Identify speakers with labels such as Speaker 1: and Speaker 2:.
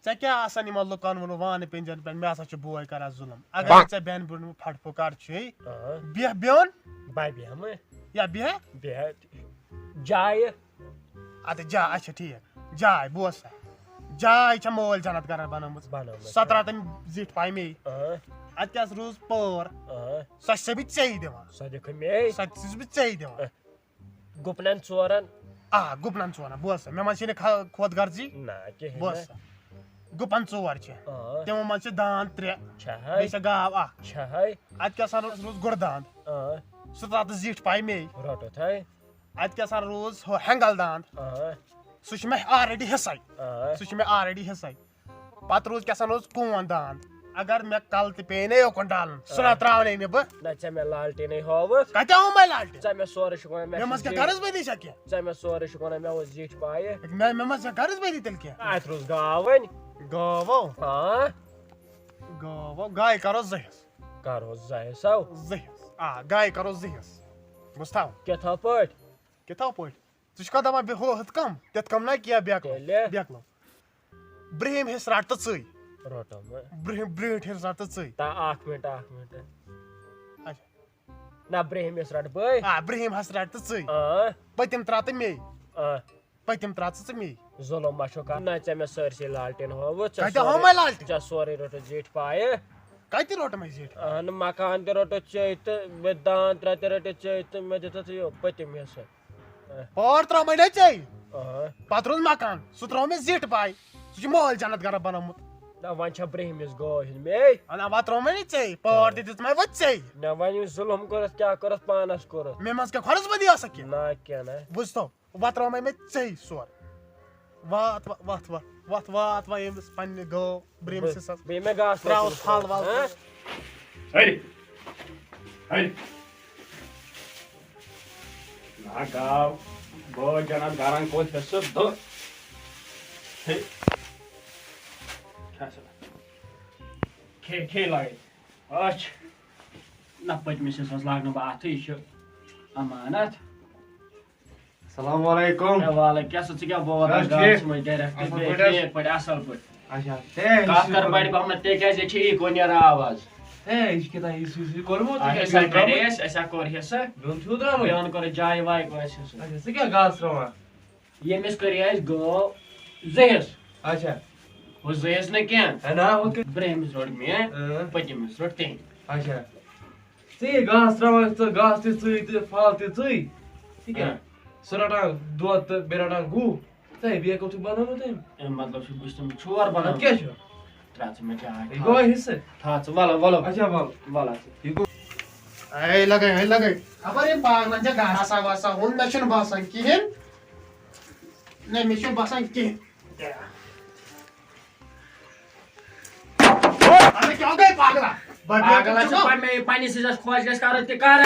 Speaker 1: ژےٚ کیٛاہ آسان یِمن لُکن ووٚنوٕ وانہٕ پِنجن پٮ۪ٹھ مےٚ ہسا چھُ بوے کران ظُلُم اگر ژےٚ بیٚنہِ برونٛہہ پھٹ پُکار چھُے بیٚہہ بیوٚن
Speaker 2: بہٕ بیٚہمہٕ
Speaker 1: یا بیٚہہ
Speaker 2: بیٚہہ جایہِ
Speaker 1: اَدٕ جاے اچھا ٹھیٖک جاے بوز سا جاے چھےٚ مٲلۍ جنت گرن بنٲومٕژ سۄ ترٛاو تٔمۍ زِٹھ پاے مے اَتہِ کیٛاہ روٗز پٲر سۄ چھسے بہٕ ژےٚ دِوان
Speaker 2: سۄ دِکھ مے
Speaker 1: سۄ تہِ چھُس بہٕ ژےٚ دِوان
Speaker 2: گُپنن ژورن
Speaker 1: آ گُپنن ژورن بوز سا مےٚ منٛز چھے نہٕ خۄد غرضی
Speaker 2: نہ کِہیٖنۍ
Speaker 1: بوز سا گُپن ژور چھِ تِمو منٛز چھِ داند 3 بیٚیہِ چھےٚ گاو 1
Speaker 2: چھہے
Speaker 1: اَتہِ کیٛاہ سا روٗز گُر داند سُہ ترٛاو تہٕ زِٹھ پاے مے
Speaker 2: رٹُتھے
Speaker 1: اَتہِ کیٛاہ سا روٗز ہُہ ہٮ۪نٛگل داند سُہ چھُ مےٚ آلریڈی حِصے سُہ چھُ مےٚ آلریڈی حِصے پتہٕ روٗز کیٛاہ سا روٗز کوٗن داند اگر مےٚ کلہٕ تہِ پیٚیہِ نا یوکُن ڈالُن سُہ نہ تراونے نہٕ بہٕ
Speaker 2: نہ ژےٚ مےٚ لالٹیٖنٕے ہووُکھ
Speaker 1: کتہِ آو مےٚ لالٹہِ
Speaker 2: ژےٚ مےٚ سورُے چھُکھ ونان
Speaker 1: مےٚ منٛز کیٛاہ غرض بٔدی چھا کینٛہہ
Speaker 2: ژےٚ مےٚ سورُے چھُکھ ونان مےٚ اوس زِٹھ پایہِ
Speaker 1: مےٚ منٛز چھا غرض بٔدی تیٚلہِ کینٛہہ
Speaker 2: اتھ روٗز گاو وۄنۍ
Speaker 1: گٲوو گٲوو گایہِ کرو 2 حِصہٕ
Speaker 2: کرہوس 2 حِصو
Speaker 1: 2 حِصہٕ آ گایہِ کرو 2 حِصہٕ بوٗزتھا
Speaker 2: کِتھا پٲٹھۍ
Speaker 1: کِتھو پٲٹھۍ ژٕ چھُکھا دپان ہُہ ہُتھ کم تِتھ کم نہ کینٛہہ بیکلو برٛہِم حِصہٕ رٹ تہٕ ژٕے
Speaker 2: رٹم
Speaker 1: برٛونٛٹھ حِصہٕ رٹ تہٕ ژٕے
Speaker 2: اکھ مِنٹ
Speaker 1: اچھا
Speaker 2: نہ برٛہمِس رٹ بٲے
Speaker 1: آ برٛہِم حِصہٕ رٹ تہٕ ژٕے پٔتِم ترٛاو تہٕ مے پٔتِم ترٛاو ژٕ مے
Speaker 2: ظُلُم ما چھُ کران نہ ژےٚ مےٚ سٲرسٕے لالٹیٖن ہووُتھ
Speaker 1: کتہِ ہو مےٚ لالٹہِ
Speaker 2: ژےٚ سورُے روٚٹُتھ زِٹھ پایہِ
Speaker 1: کتہِ روٚٹ مےٚ زِٹھ
Speaker 2: اہن مکان تہِ روٚٹُتھ ژےٚ تہٕ بیٚیہِ داند 3 تہِ رٔٹِتھ ژےٚ تہٕ مےٚ دِتُتھ یہِ پٔتِم حِصہٕ
Speaker 1: پٲر ترٛاو مےٚ نا ژےٚ پتہٕ روٗز مکان سُہ ترٛوو مےٚ زِٹھ پاے سُہ چھُ مٲلۍ جنت گرن بنومُت
Speaker 2: نہ وۄنۍ چھا برٛہمِس گٲو ہِنٛدۍ مے
Speaker 1: نہ وۄنۍ ترٛوو مےٚ نہٕ ژےٚ پٲر تہِ دِژ مےٚ وۄنۍ ژےٚ
Speaker 2: نہ وۄنۍ یُس ظُلُم کوٚرُتھ کیٛاہ کوٚرُتھ پانس کوٚرُتھ
Speaker 1: مےٚ منٛز کیٛاہ غرض بٔدی ٲسا کینٛہہ
Speaker 2: نہ کینٛہہ نہ
Speaker 1: بوٗزتو وۄنۍ ترٛوو مےٚ ژےٚ سورُے وات وتھ وتھ وات وۄنۍ ییٚمِس پننہِ گٲو برٛہمِس حِصس
Speaker 2: بیٚیہِ مےٚ گاسہٕ
Speaker 1: ترٛاوُس پھل ول
Speaker 2: گاو بٲے جنت گرن کوٚت حِصہٕ دٕ کھے لگٲیِتھ اچھ نہ پٔتمِس حِصس لاگنہٕ بہٕ اتھٕ یہِ چھُ امانت
Speaker 3: السلام علیکم
Speaker 2: وعلیکم کیٛاہ سا ژٕ کیٛاہ بولان گاسہٕ منٛز ڈایریکٹ ٹھیٖک پٲٹھۍ اصل پٲٹھۍ کتھ کر بڑِ پہمتھ تِکیٛازِ ییٚتہِ چھِ ایٖکو نیران آواز اَسہِ کوٚر حِصہٕ بیٚون کوٚر جایہِ وایہِ کوٚر اَسہِ حِصہٕ ییٚمِس کٔرے اَسہِ گٲو 2 حِصہٕ ہُہ 2 حِصہٕ نہٕ کینٛہہ برٛہمِس روٚٹ مےٚ پٔتمِس روٚٹ تٔمۍ
Speaker 3: گاسہٕ تراوان گاسہٕ تہِ ژٕے تہٕ پھل تہِ ژٕے سُہ رٹان دۄد تہٕ بیٚیہِ رٹان گُہہ بیٚیہِ کوٚت بنومُت تٔمۍ
Speaker 2: اَمیُک مطلب چھُ بہٕ چھُس تٔمِس چھور بنان
Speaker 3: کیٛاہ چھُ
Speaker 2: ترٛاو ژٕ مےٚ جاے
Speaker 3: یہِ گوٚو حِصہٕ
Speaker 2: تھاو ژٕ ولو
Speaker 3: اچھا ول
Speaker 2: ولو
Speaker 3: یہِ گوٚو
Speaker 1: اے لگے خبر یِم پاگلن چھا گاسا واسا ہُن مےٚ چھُنہٕ باسان کِہینۍ نہ مےٚ چھُنہٕ باسان کِہینۍ
Speaker 2: پننِس حِصس خۄش گژھِ کرُن تہِ کر